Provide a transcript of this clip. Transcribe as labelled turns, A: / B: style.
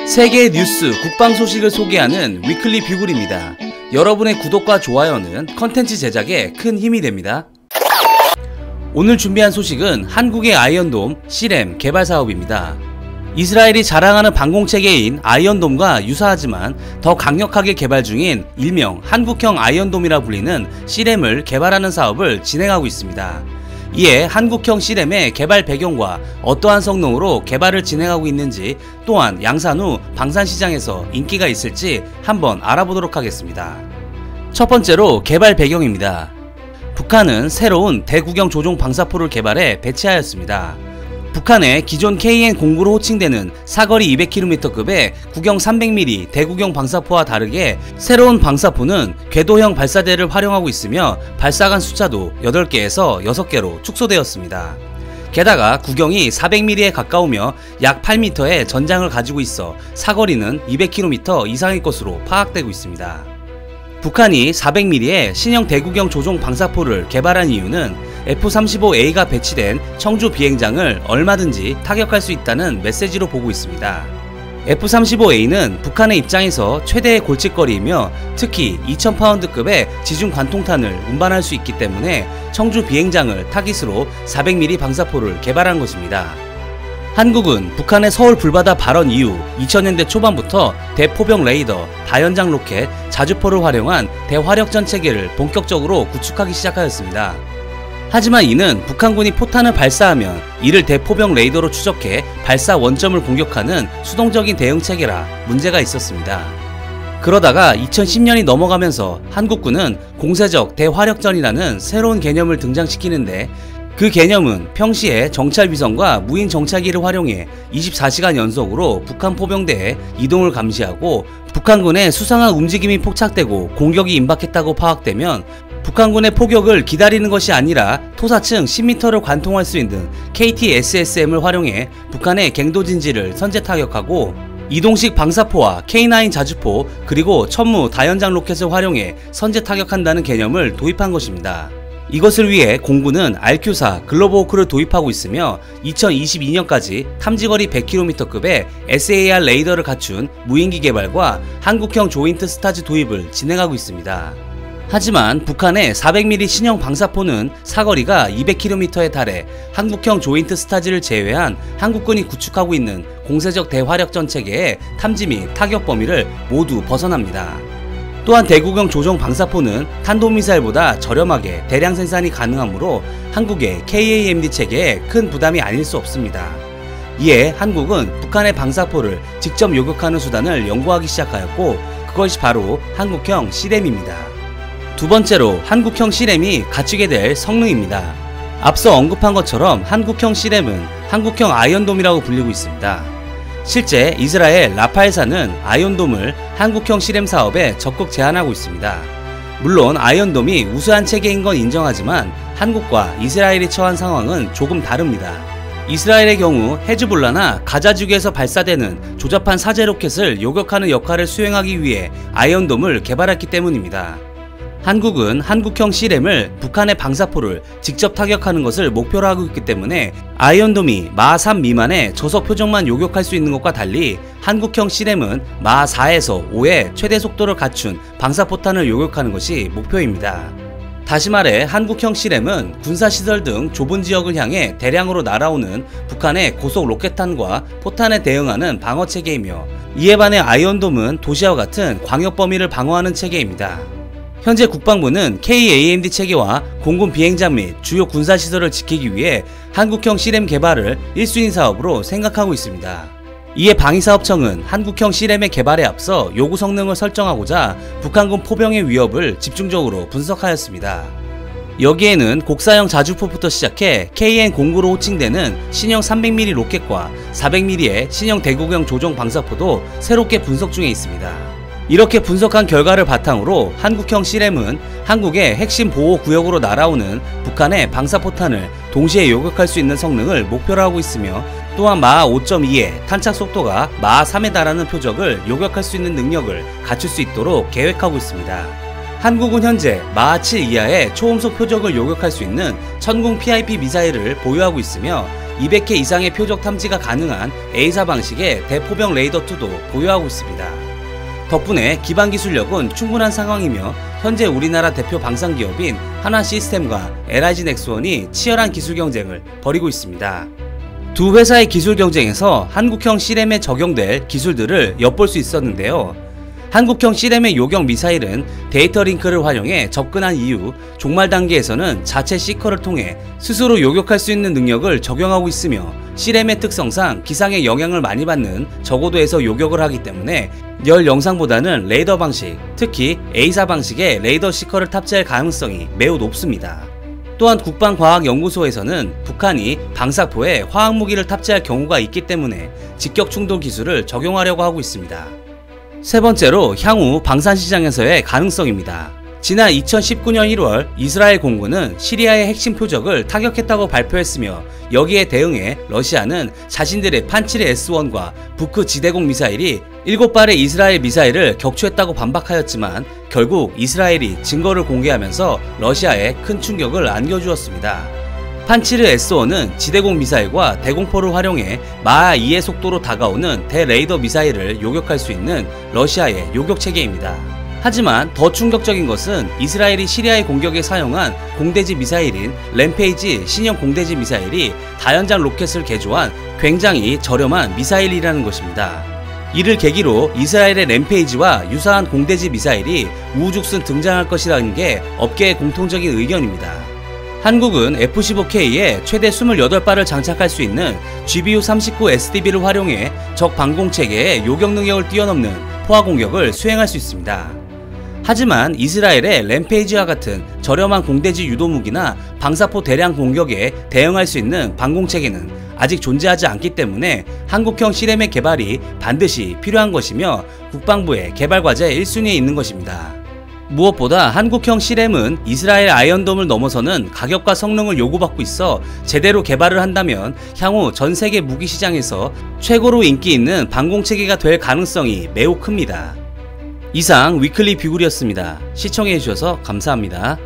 A: 세계의 뉴스, 국방 소식을 소개하는 위클리 뷰글입니다. 여러분의 구독과 좋아요는 컨텐츠 제작에 큰 힘이 됩니다. 오늘 준비한 소식은 한국의 아이언돔 C램 개발 사업입니다. 이스라엘이 자랑하는 방공체계인 아이언돔과 유사하지만 더 강력하게 개발 중인 일명 한국형 아이언돔이라 불리는 C램을 개발하는 사업을 진행하고 있습니다. 이에 한국형 C램의 개발 배경과 어떠한 성능으로 개발을 진행하고 있는지, 또한 양산 후 방산시장에서 인기가 있을지 한번 알아보도록 하겠습니다. 첫 번째로 개발 배경입니다. 북한은 새로운 대구경 조종 방사포를 개발해 배치하였습니다. 북한의 기존 KN-09로 호칭되는 사거리 200km급의 구경 300mm 대구경 방사포와 다르게 새로운 방사포는 궤도형 발사대를 활용하고 있으며 발사관 숫자도 8개에서 6개로 축소되었습니다. 게다가 구경이 400mm에 가까우며 약 8m의 전장을 가지고 있어 사거리는 200km 이상일 것으로 파악되고 있습니다. 북한이 400mm의 신형 대구경 조종 방사포를 개발한 이유는 F-35A가 배치된 청주 비행장을 얼마든지 타격할 수 있다는 메시지로 보고 있습니다. F-35A는 북한의 입장에서 최대의 골칫거리이며 특히 2000파운드급의 지중 관통탄을 운반할 수 있기 때문에 청주 비행장을 타깃으로 400mm 방사포를 개발한 것입니다. 한국은 북한의 서울 불바다 발언 이후 2000년대 초반부터 대포병 레이더, 다연장 로켓, 자주포를 활용한 대화력전 체계를 본격적으로 구축하기 시작하였습니다. 하지만 이는 북한군이 포탄을 발사하면 이를 대포병 레이더로 추적해 발사 원점을 공격하는 수동적인 대응 체계라 문제가 있었습니다. 그러다가 2010년이 넘어가면서 한국군은 공세적 대화력전이라는 새로운 개념을 등장시키는데, 그 개념은 평시에 정찰위성과 무인 정찰기를 활용해 24시간 연속으로 북한 포병대의 이동을 감시하고 북한군의 수상한 움직임이 포착되고 공격이 임박했다고 파악되면 북한군의 포격을 기다리는 것이 아니라 토사층 10m를 관통할 수 있는 KT-SSM을 활용해 북한의 갱도진지를 선제 타격하고 이동식 방사포와 K9 자주포 그리고 천무 다연장 로켓을 활용해 선제 타격한다는 개념을 도입한 것입니다. 이것을 위해 공군은 RQ-4 글로브호크를 도입하고 있으며 2022년까지 탐지거리 100km급의 SAR 레이더를 갖춘 무인기 개발과 한국형 조인트 스타즈 도입을 진행하고 있습니다. 하지만 북한의 400mm 신형 방사포는 사거리가 200km에 달해 한국형 조인트 스타즈를 제외한 한국군이 구축하고 있는 공세적 대화력전 체계의 탐지 및 타격 범위를 모두 벗어납니다. 또한 대구경 조종 방사포는 탄도미사일보다 저렴하게 대량 생산이 가능하므로 한국의 KAMD 체계에 큰 부담이 아닐 수 없습니다. 이에 한국은 북한의 방사포를 직접 요격하는 수단을 연구하기 시작하였고, 그것이 바로 한국형 C램입니다. 두 번째로 한국형 C램이 갖추게 될 성능입니다. 앞서 언급한 것처럼 한국형 C램은 한국형 아이언돔이라고 불리고 있습니다. 실제 이스라엘 라파엘사는 아이언돔을 한국형 C램 사업에 적극 제안하고 있습니다. 물론 아이언돔이 우수한 체계인 건 인정하지만 한국과 이스라엘이 처한 상황은 조금 다릅니다. 이스라엘의 경우 헤즈볼라나 가자 지구에서 발사되는 조잡한 사제 로켓을 요격하는 역할을 수행하기 위해 아이언돔을 개발했기 때문입니다. 한국은 한국형 C램을 북한의 방사포를 직접 타격하는 것을 목표로 하고 있기 때문에 아이언돔이 마3 미만의 저속 표적만 요격할 수 있는 것과 달리 한국형 C램은 마4에서 5의 최대 속도를 갖춘 방사포탄을 요격하는 것이 목표입니다. 다시 말해 한국형 C램은 군사시설 등 좁은 지역을 향해 대량으로 날아오는 북한의 고속 로켓탄과 포탄에 대응하는 방어체계이며, 이에 반해 아이언돔은 도시와 같은 광역 범위를 방어하는 체계입니다. 현재 국방부는 KAMD 체계와 공군 비행장 및 주요 군사시설을 지키기 위해 한국형 C램 개발을 1순위 사업으로 생각하고 있습니다. 이에 방위사업청은 한국형 C램의 개발에 앞서 요구 성능을 설정하고자 북한군 포병의 위협을 집중적으로 분석하였습니다. 여기에는 곡사형 자주포부터 시작해 KN-09로 호칭되는 신형 300mm 로켓과 400mm의 신형 대구경 조종 방사포도 새롭게 분석 중에 있습니다. 이렇게 분석한 결과를 바탕으로 한국형 C램은 한국의 핵심 보호구역으로 날아오는 북한의 방사포탄을 동시에 요격할 수 있는 성능을 목표로 하고 있으며, 또한 마 5.2의 탄착 속도가 마 3에 달하는 표적을 요격할 수 있는 능력을 갖출 수 있도록 계획하고 있습니다. 한국은 현재 마7 이하의 초음속 표적을 요격할 수 있는 천궁 PIP 미사일을 보유하고 있으며 200회 이상의 표적 탐지가 가능한 A사 방식의 대포병 레이더2도 보유하고 있습니다. 덕분에 기반 기술력은 충분한 상황이며 현재 우리나라 대표 방산기업인 한화시스템과 LIG 넥스원이 치열한 기술 경쟁을 벌이고 있습니다. 두 회사의 기술 경쟁에서 한국형 C램에 적용될 기술들을 엿볼 수 있었는데요. 한국형 C램의 요격 미사일은 데이터 링크를 활용해 접근한 이후 종말 단계에서는 자체 시커를 통해 스스로 요격할 수 있는 능력을 적용하고 있으며 C램의 특성상 기상에 영향을 많이 받는 저고도에서 요격을 하기 때문에 열 영상보다는 레이더 방식, 특히 A사 방식의 레이더 시커를 탑재할 가능성이 매우 높습니다. 또한 국방과학연구소에서는 북한이 방사포에 화학무기를 탑재할 경우가 있기 때문에 직격 충돌 기술을 적용하려고 하고 있습니다. 세 번째로 향후 방산시장에서의 가능성입니다. 지난 2019년 1월 이스라엘 공군은 시리아의 핵심 표적을 타격했다고 발표했으며 여기에 대응해 러시아는 자신들의 판치르 S1과 부크 지대공 미사일이 7발의 이스라엘 미사일을 격추했다고 반박하였지만 결국 이스라엘이 증거를 공개하면서 러시아에 큰 충격을 안겨주었습니다. 판치르 S1은 지대공 미사일과 대공포를 활용해 마하 2의 속도로 다가오는 대레이더 미사일을 요격할 수 있는 러시아의 요격 체계입니다. 하지만 더 충격적인 것은 이스라엘이 시리아의 공격에 사용한 공대지 미사일인 램페이지 신형 공대지 미사일이 다연장 로켓을 개조한 굉장히 저렴한 미사일이라는 것입니다. 이를 계기로 이스라엘의 램페이지와 유사한 공대지 미사일이 우후죽순 등장할 것이라는 게 업계의 공통적인 의견입니다. 한국은 F-15K에 최대 28발을 장착할 수 있는 GBU-39 SDB를 활용해 적 방공체계의 요격 능력을 뛰어넘는 포화 공격을 수행할 수 있습니다. 하지만 이스라엘의 램페이지와 같은 저렴한 공대지 유도무기나 방사포 대량 공격에 대응할 수 있는 방공체계는 아직 존재하지 않기 때문에 한국형 C램의 개발이 반드시 필요한 것이며 국방부의 개발과제 1순위에 있는 것입니다. 무엇보다 한국형 C램은 이스라엘 아이언돔을 넘어서는 가격과 성능을 요구받고 있어 제대로 개발을 한다면 향후 전세계 무기시장에서 최고로 인기 있는 방공체계가 될 가능성이 매우 큽니다. 이상 위클리 비굴이었습니다. 시청해주셔서 감사합니다.